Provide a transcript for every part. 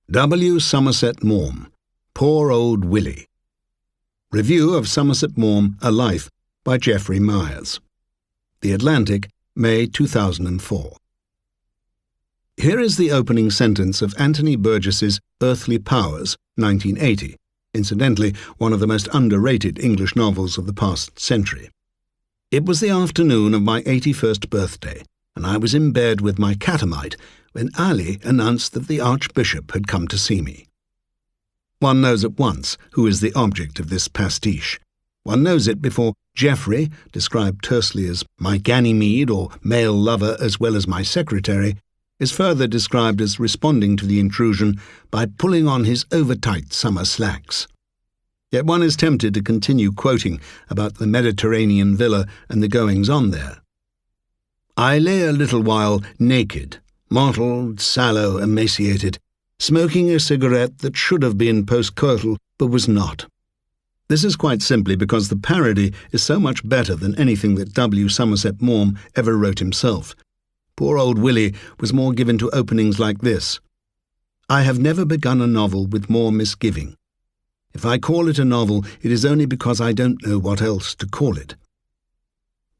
W. Somerset Maugham, Poor Old Willie. Review of Somerset Maugham, A Life, by Geoffrey Myers. The Atlantic, May 2004. Here is the opening sentence of Anthony Burgess's Earthly Powers, 1980, incidentally one of the most underrated English novels of the past century. It was the afternoon of my 81st birthday, and I was in bed with my catamite when Ali announced that the archbishop had come to see me. One knows at once who is the object of this pastiche. One knows it before Geoffrey, described tersely as my Ganymede or male lover as well as my secretary, is further described as responding to the intrusion by pulling on his overtight summer slacks. Yet one is tempted to continue quoting about the Mediterranean villa and the goings-on there. I lay a little while naked, mottled, sallow, emaciated, smoking a cigarette that should have been postcoital but was not. This is quite simply because the parody is so much better than anything that W. Somerset Maugham ever wrote himself. Poor old Willie was more given to openings like this. I have never begun a novel with more misgiving. If I call it a novel, it is only because I don't know what else to call it.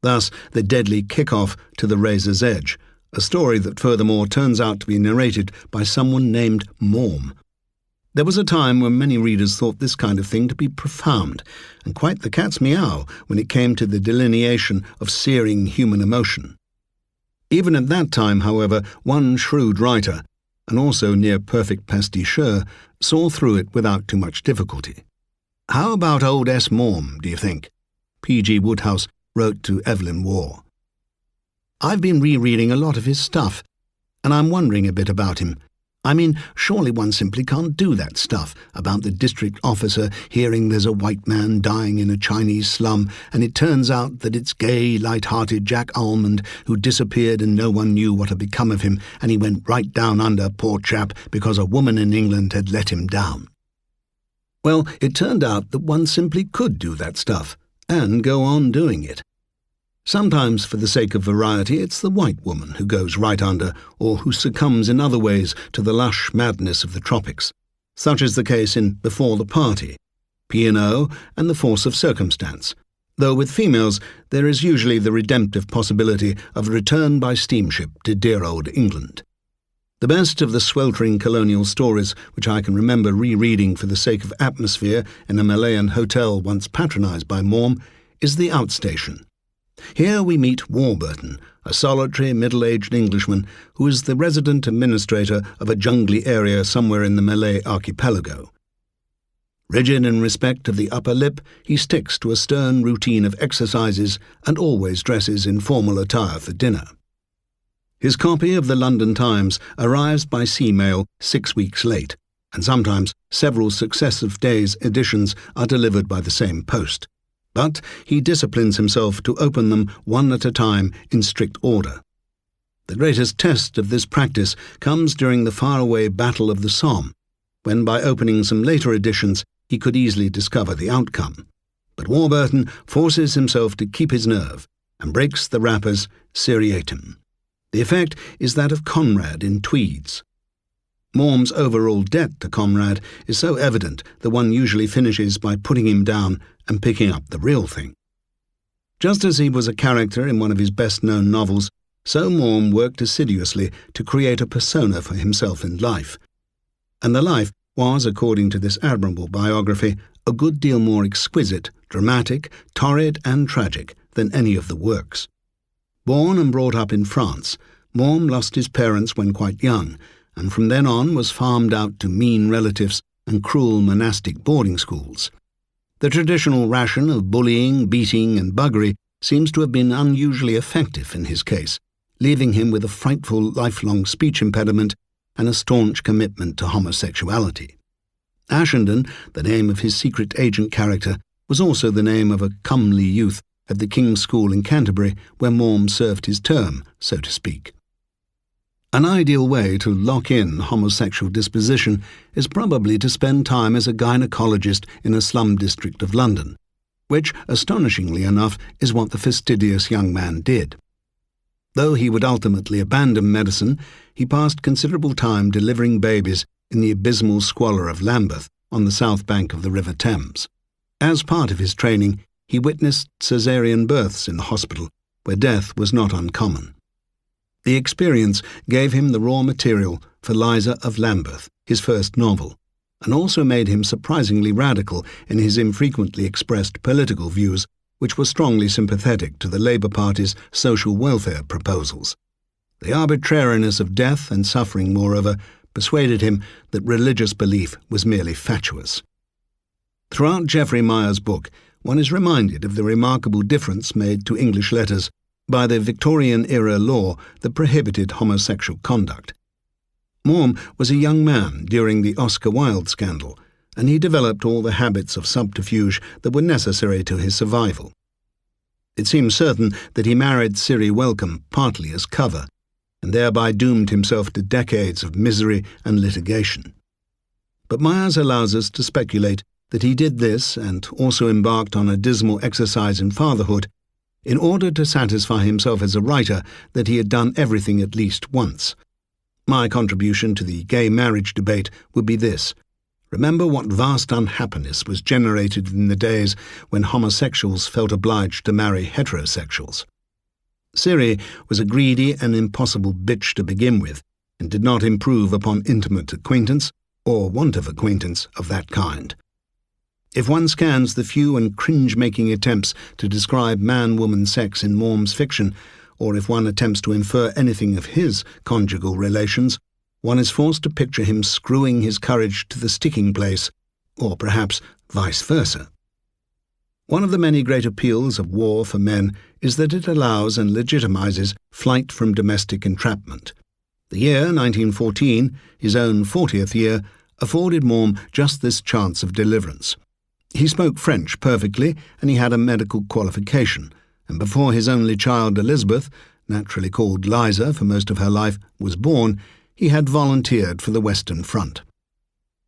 Thus, the deadly kick-off to The Razor's Edge, a story that furthermore turns out to be narrated by someone named Maugham. There was a time when many readers thought this kind of thing to be profound, and quite the cat's meow when it came to the delineation of searing human emotion. Even at that time, however, one shrewd writer, and also near-perfect pasticheur, saw through it without too much difficulty. How about old S. Maugham, do you think? P.G. Wodehouse wrote to Evelyn Waugh. I've been rereading a lot of his stuff, and I'm wondering a bit about him. I mean, surely one simply can't do that stuff about the district officer hearing there's a white man dying in a Chinese slum, and it turns out that it's gay, light-hearted Jack Almond who disappeared and no one knew what had become of him, and he went right down under, poor chap, because a woman in England had let him down. Well, it turned out that one simply could do that stuff, and go on doing it. Sometimes, for the sake of variety, it's the white woman who goes right under, or who succumbs in other ways to the lush madness of the tropics. Such is the case in Before the Party, P&O, and The Force of Circumstance, though with females there is usually the redemptive possibility of return by steamship to dear old England. The best of the sweltering colonial stories which I can remember rereading for the sake of atmosphere in a Malayan hotel once patronised by Maugham is The Outstation. Here we meet Warburton, a solitary middle-aged Englishman who is the resident administrator of a jungly area somewhere in the Malay archipelago. Rigid in respect of the upper lip, he sticks to a stern routine of exercises and always dresses in formal attire for dinner. His copy of the London Times arrives by sea mail 6 weeks late, and sometimes several successive days' editions are delivered by the same post. But he disciplines himself to open them one at a time in strict order. The greatest test of this practice comes during the faraway Battle of the Somme, when by opening some later editions he could easily discover the outcome. But Warburton forces himself to keep his nerve and breaks the wrappers seriatim. The effect is that of Conrad in tweeds. Maugham's overall debt to Conrad is so evident that one usually finishes by putting him down and picking up the real thing. Just as he was a character in one of his best-known novels, so Maugham worked assiduously to create a persona for himself in life. And the life was, according to this admirable biography, a good deal more exquisite, dramatic, torrid and tragic than any of the works. Born and brought up in France, Maugham lost his parents when quite young, and from then on was farmed out to mean relatives and cruel monastic boarding schools. The traditional ration of bullying, beating and buggery seems to have been unusually effective in his case, leaving him with a frightful lifelong speech impediment and a staunch commitment to homosexuality. Ashenden, the name of his secret agent character, was also the name of a comely youth at the King's School in Canterbury, where Maugham served his term, so to speak. An ideal way to lock in homosexual disposition is probably to spend time as a gynecologist in a slum district of London, which, astonishingly enough, is what the fastidious young man did. Though he would ultimately abandon medicine, he passed considerable time delivering babies in the abysmal squalor of Lambeth on the south bank of the River Thames. As part of his training, he witnessed caesarean births in the hospital, where death was not uncommon. The experience gave him the raw material for Liza of Lambeth, his first novel, and also made him surprisingly radical in his infrequently expressed political views, which were strongly sympathetic to the Labour Party's social welfare proposals. The arbitrariness of death and suffering, moreover, persuaded him that religious belief was merely fatuous. Throughout Geoffrey Myers' book, one is reminded of the remarkable difference made to English letters by the Victorian-era law that prohibited homosexual conduct. Maugham was a young man during the Oscar Wilde scandal, and he developed all the habits of subterfuge that were necessary to his survival. It seems certain that he married Ciri Welcome partly as cover, and thereby doomed himself to decades of misery and litigation. But Myers allows us to speculate that he did this, and also embarked on a dismal exercise in fatherhood, in order to satisfy himself as a writer that he had done everything at least once. My contribution to the gay marriage debate would be this: remember what vast unhappiness was generated in the days when homosexuals felt obliged to marry heterosexuals. Ciri was a greedy and impossible bitch to begin with, and did not improve upon intimate acquaintance, or want of acquaintance, of that kind. If one scans the few and cringe-making attempts to describe man-woman sex in Maugham's fiction, or if one attempts to infer anything of his conjugal relations, one is forced to picture him screwing his courage to the sticking place, or perhaps vice versa. One of the many great appeals of war for men is that it allows and legitimizes flight from domestic entrapment. The year 1914, his own 40th year, afforded Maugham just this chance of deliverance. He spoke French perfectly, and he had a medical qualification, and before his only child Elizabeth, naturally called Liza for most of her life, was born, he had volunteered for the Western Front.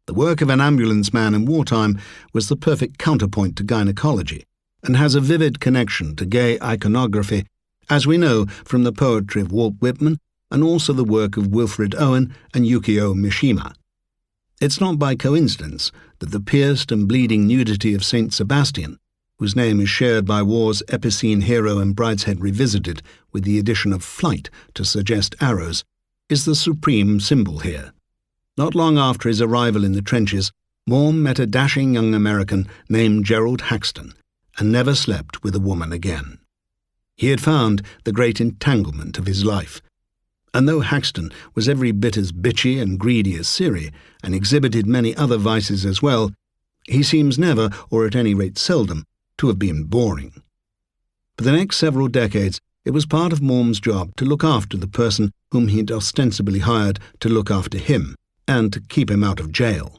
The work of an ambulance man in wartime was the perfect counterpoint to gynecology, and has a vivid connection to gay iconography, as we know from the poetry of Walt Whitman and also the work of Wilfred Owen and Yukio Mishima. It's not by coincidence that the pierced and bleeding nudity of Saint Sebastian, whose name is shared by war's epicene hero and Brideshead Revisited with the addition of flight to suggest arrows, is the supreme symbol here. Not long after his arrival in the trenches, Maugham met a dashing young American named Gerald Haxton, and never slept with a woman again. He had found the great entanglement of his life, and though Haxton was every bit as bitchy and greedy as Ciri, and exhibited many other vices as well, he seems never, or at any rate seldom, to have been boring. For the next several decades, it was part of Maugham's job to look after the person whom he had ostensibly hired to look after him, and to keep him out of jail.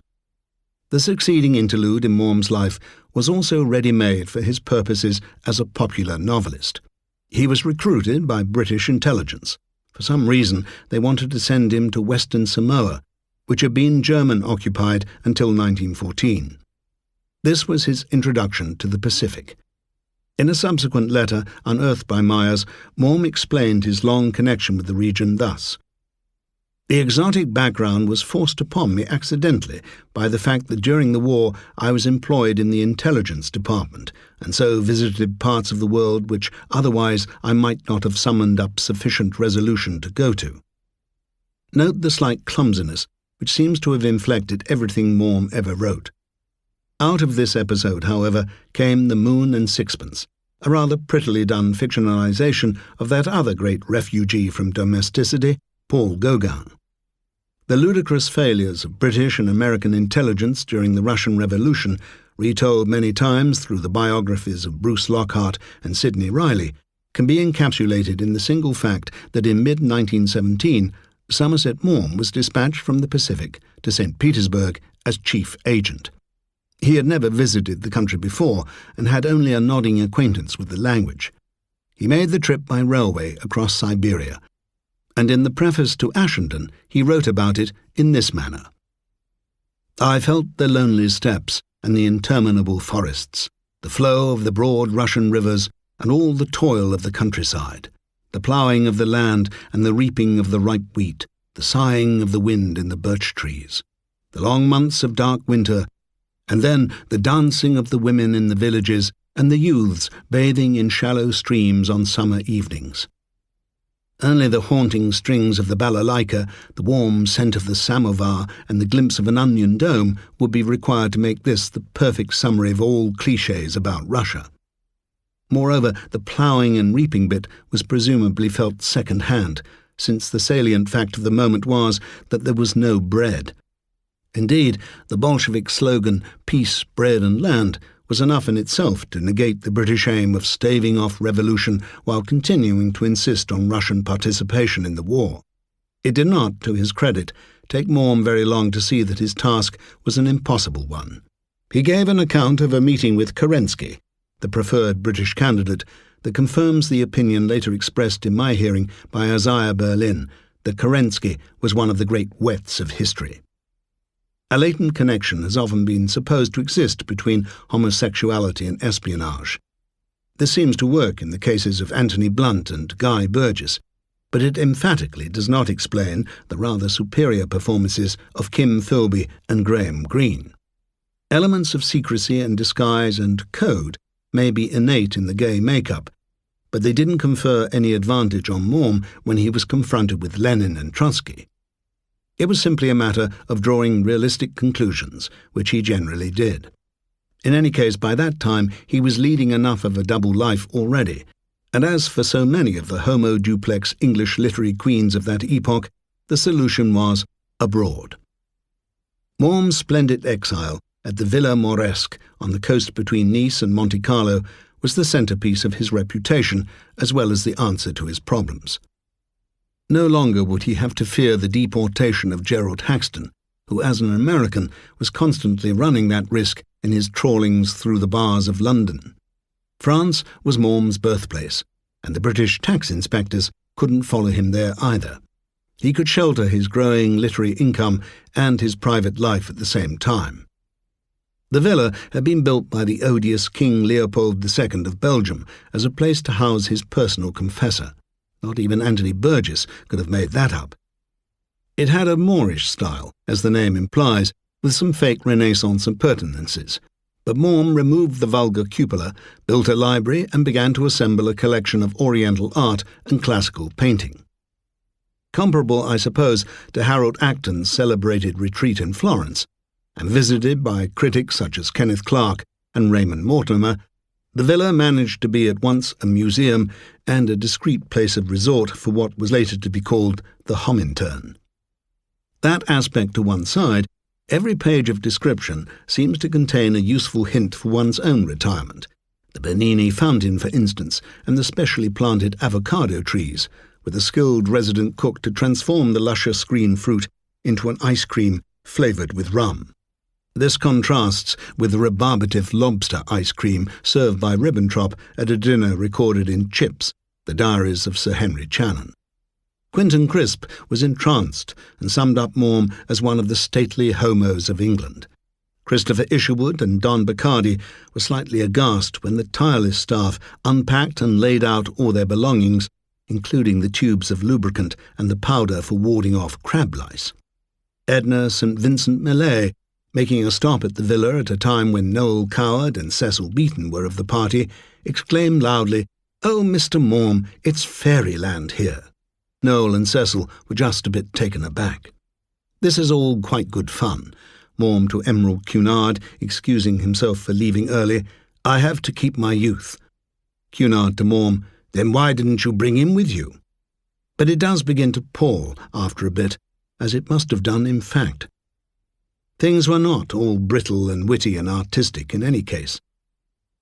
The succeeding interlude in Maugham's life was also ready-made for his purposes as a popular novelist. He was recruited by British intelligence. For some reason, they wanted to send him to Western Samoa, which had been German-occupied until 1914. This was his introduction to the Pacific. In a subsequent letter unearthed by Myers, Maugham explained his long connection with the region thus: "The exotic background was forced upon me accidentally by the fact that during the war I was employed in the intelligence department, and so visited parts of the world which otherwise I might not have summoned up sufficient resolution to go to." Note the slight clumsiness which seems to have inflected everything Maugham ever wrote. Out of this episode, however, came The Moon and Sixpence, a rather prettily done fictionalization of that other great refugee from domesticity, Paul Gauguin. The ludicrous failures of British and American intelligence during the Russian Revolution, retold many times through the biographies of Bruce Lockhart and Sidney Riley, can be encapsulated in the single fact that in mid-1917, Somerset Maugham was dispatched from the Pacific to St. Petersburg as chief agent. He had never visited the country before and had only a nodding acquaintance with the language. He made the trip by railway across Siberia, and in the preface to Ashendon he wrote about it in this manner: "I felt the lonely steppes and the interminable forests, the flow of the broad Russian rivers and all the toil of the countryside. the ploughing of the land and the reaping of the ripe wheat, the sighing of the wind in the birch trees, the long months of dark winter, and then the dancing of the women in the villages and the youths bathing in shallow streams on summer evenings. Only the haunting strings of the balalaika, the warm scent of the samovar, and the glimpse of an onion dome would be required to make this the perfect summary of all clichés about Russia. Moreover, the ploughing and reaping bit was presumably felt second-hand, since the salient fact of the moment was that there was no bread. Indeed, the Bolshevik slogan, "Peace, Bread and Land," was enough in itself to negate the British aim of staving off revolution while continuing to insist on Russian participation in the war. It did not, to his credit, take Maugham very long to see that his task was an impossible one. He gave an account of a meeting with Kerensky, the preferred British candidate, that confirms the opinion later expressed in my hearing by Isaiah Berlin that Kerensky was one of the great wets of history. A latent connection has often been supposed to exist between homosexuality and espionage. This seems to work in the cases of Anthony Blunt and Guy Burgess, but it emphatically does not explain the rather superior performances of Kim Philby and Graham Greene. Elements of secrecy and disguise and code may be innate in the gay makeup, but they didn't confer any advantage on Maugham when he was confronted with Lenin and Trotsky. It was simply a matter of drawing realistic conclusions, which he generally did. In any case, by that time he was leading enough of a double life already, and as for so many of the homo duplex English literary queens of that epoch, the solution was abroad. Maugham's splendid exile at the Villa Moresque on the coast between Nice and Monte Carlo was the centrepiece of his reputation as well as the answer to his problems. No longer would he have to fear the deportation of Gerald Haxton, who as an American was constantly running that risk in his trawlings through the bars of London. France was Maugham's birthplace, and the British tax inspectors couldn't follow him there either. He could shelter his growing literary income and his private life at the same time. The villa had been built by the odious King Leopold II of Belgium as a place to house his personal confessor. Not even Anthony Burgess could have made that up. It had a Moorish style, as the name implies, with some fake Renaissance appurtenances, but Maugham removed the vulgar cupola, built a library, and began to assemble a collection of Oriental art and classical painting. Comparable, I suppose, to Harold Acton's celebrated retreat in Florence, and visited by critics such as Kenneth Clark and Raymond Mortimer, the villa managed to be at once a museum and a discreet place of resort for what was later to be called the Homintern. That aspect to one side, every page of description seems to contain a useful hint for one's own retirement. The Bernini fountain, for instance, and the specially planted avocado trees, with a skilled resident cook to transform the luscious green fruit into an ice cream flavoured with rum. This contrasts with the rebarbative lobster ice cream served by Ribbentrop at a dinner recorded in Chips, the diaries of Sir Henry Channon. Quentin Crisp was entranced and summed up Maugham as one of the stately homos of England. Christopher Isherwood and Don Baccardi were slightly aghast when the tireless staff unpacked and laid out all their belongings, including the tubes of lubricant and the powder for warding off crab lice. Edna St. Vincent Millay, making a stop at the villa at a time when Noel Coward and Cecil Beaton were of the party, exclaimed loudly, "Oh, Mr. Maugham, it's fairyland here." Noel and Cecil were just a bit taken aback. This is all quite good fun. Maugham to Emerald Cunard, excusing himself for leaving early, "I have to keep my youth." Cunard to Maugham, "Then why didn't you bring him with you?" But it does begin to pall after a bit, as it must have done in fact. Things were not all brittle and witty and artistic in any case.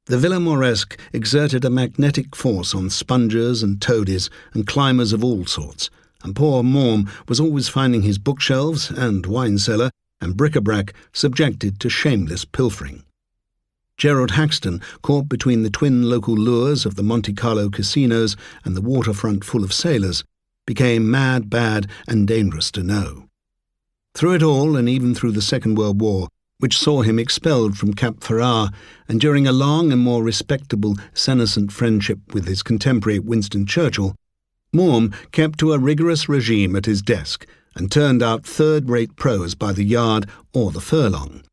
The Villa Moresque exerted a magnetic force on spongers and toadies and climbers of all sorts, and poor Maugham was always finding his bookshelves and wine cellar and bric-a-brac subjected to shameless pilfering. Gerald Haxton, caught between the twin local lures of the Monte Carlo casinos and the waterfront full of sailors, became mad, bad, and dangerous to know. Through it all, and even through the Second World War, which saw him expelled from Cap Ferrat, and during a long and more respectable senescent friendship with his contemporary Winston Churchill, Maugham kept to a rigorous regime at his desk and turned out third-rate prose by the yard or the furlong.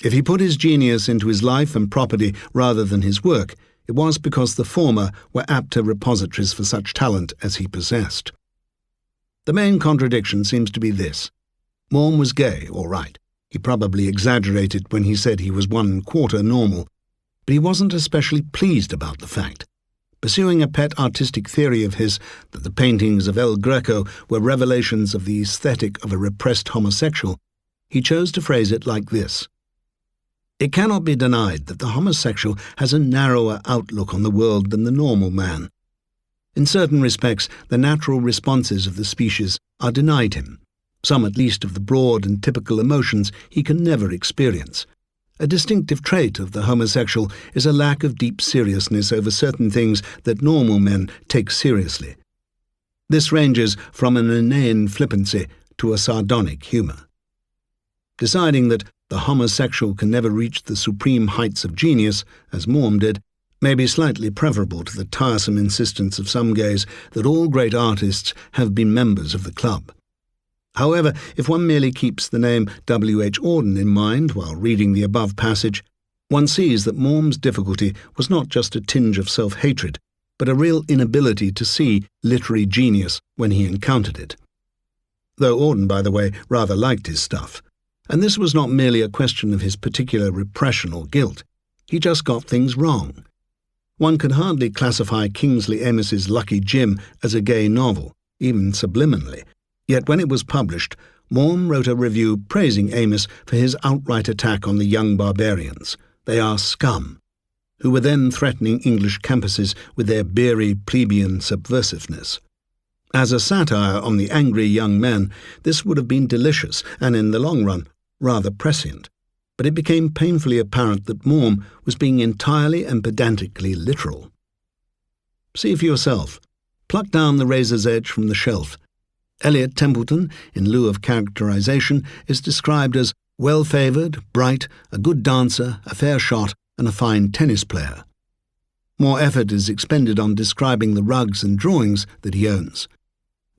If he put his genius into his life and property rather than his work, it was because the former were apter repositories for such talent as he possessed. The main contradiction seems to be this. Maugham was gay, all right. He probably exaggerated when he said he was 1/4 normal, but he wasn't especially pleased about the fact. Pursuing a pet artistic theory of his that the paintings of El Greco were revelations of the aesthetic of a repressed homosexual, he chose to phrase it like this. It cannot be denied that the homosexual has a narrower outlook on the world than the normal man. In certain respects, the natural responses of the species are denied him, some at least of the broad and typical emotions he can never experience. A distinctive trait of the homosexual is a lack of deep seriousness over certain things that normal men take seriously. This ranges from an inane flippancy to a sardonic humour. Deciding that the homosexual can never reach the supreme heights of genius, as Maugham did, may be slightly preferable to the tiresome insistence of some gays that all great artists have been members of the club. However, if one merely keeps the name W.H. Auden in mind while reading the above passage, one sees that Maugham's difficulty was not just a tinge of self-hatred, but a real inability to see literary genius when he encountered it. Though Auden, by the way, rather liked his stuff. And this was not merely a question of his particular repression or guilt. He just got things wrong. One could hardly classify Kingsley Amis's Lucky Jim as a gay novel, even subliminally. Yet when it was published, Maugham wrote a review praising Amis for his outright attack on the young barbarians. They are scum, who were then threatening English campuses with their beery plebeian subversiveness. As a satire on the angry young men, this would have been delicious and, in the long run, rather prescient. But it became painfully apparent that Maugham was being entirely and pedantically literal. See for yourself. Pluck down the razor's edge from the shelf. Elliot Templeton, in lieu of characterization, is described as well-favoured, bright, a good dancer, a fair shot, and a fine tennis player. More effort is expended on describing the rugs and drawings that he owns.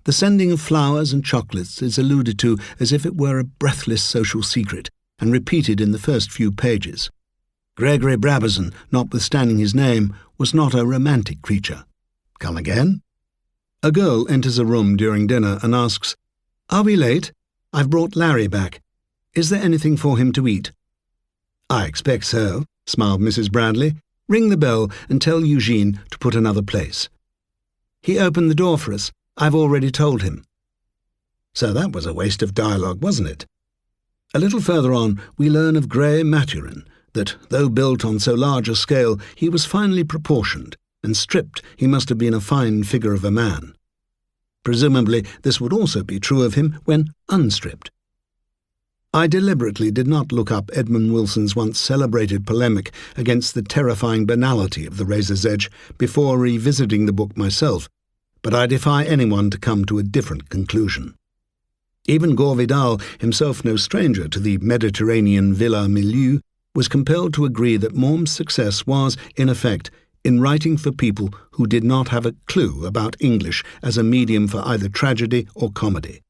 The sending of flowers and chocolates is alluded to as if it were a breathless social secret, and repeated in the first few pages. Gregory Brabazon, notwithstanding his name, was not a romantic creature. Come again? A girl enters a room during dinner and asks, "Are we late? I've brought Larry back. Is there anything for him to eat?" "I expect so," smiled Mrs. Bradley. "Ring the bell and tell Eugene to put another place." "He opened the door for us. I've already told him." So that was a waste of dialogue, wasn't it? A little further on, we learn of Grey Maturin, that, though built on so large a scale, he was finely proportioned, and stripped he must have been a fine figure of a man. Presumably this would also be true of him when unstripped. I deliberately did not look up Edmund Wilson's once celebrated polemic against the terrifying banality of the razor's edge before revisiting the book myself, but I defy anyone to come to a different conclusion. Even Gore Vidal, himself no stranger to the Mediterranean villa milieu, was compelled to agree that Maugham's success was, in effect, in writing for people who did not have a clue about English as a medium for either tragedy or comedy.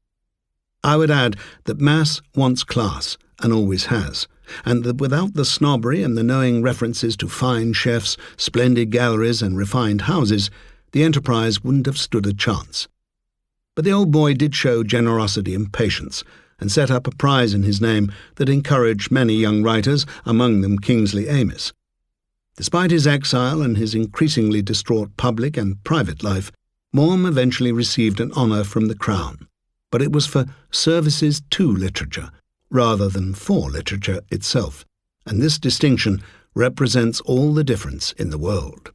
I would add that Mass wants class, and always has, and that without the snobbery and the knowing references to fine chefs, splendid galleries and refined houses, the enterprise wouldn't have stood a chance. But the old boy did show generosity and patience, and set up a prize in his name that encouraged many young writers, among them Kingsley Amis. Despite his exile and his increasingly distraught public and private life, Maugham eventually received an honour from the Crown, but it was for services to literature, rather than for literature itself, and this distinction represents all the difference in the world.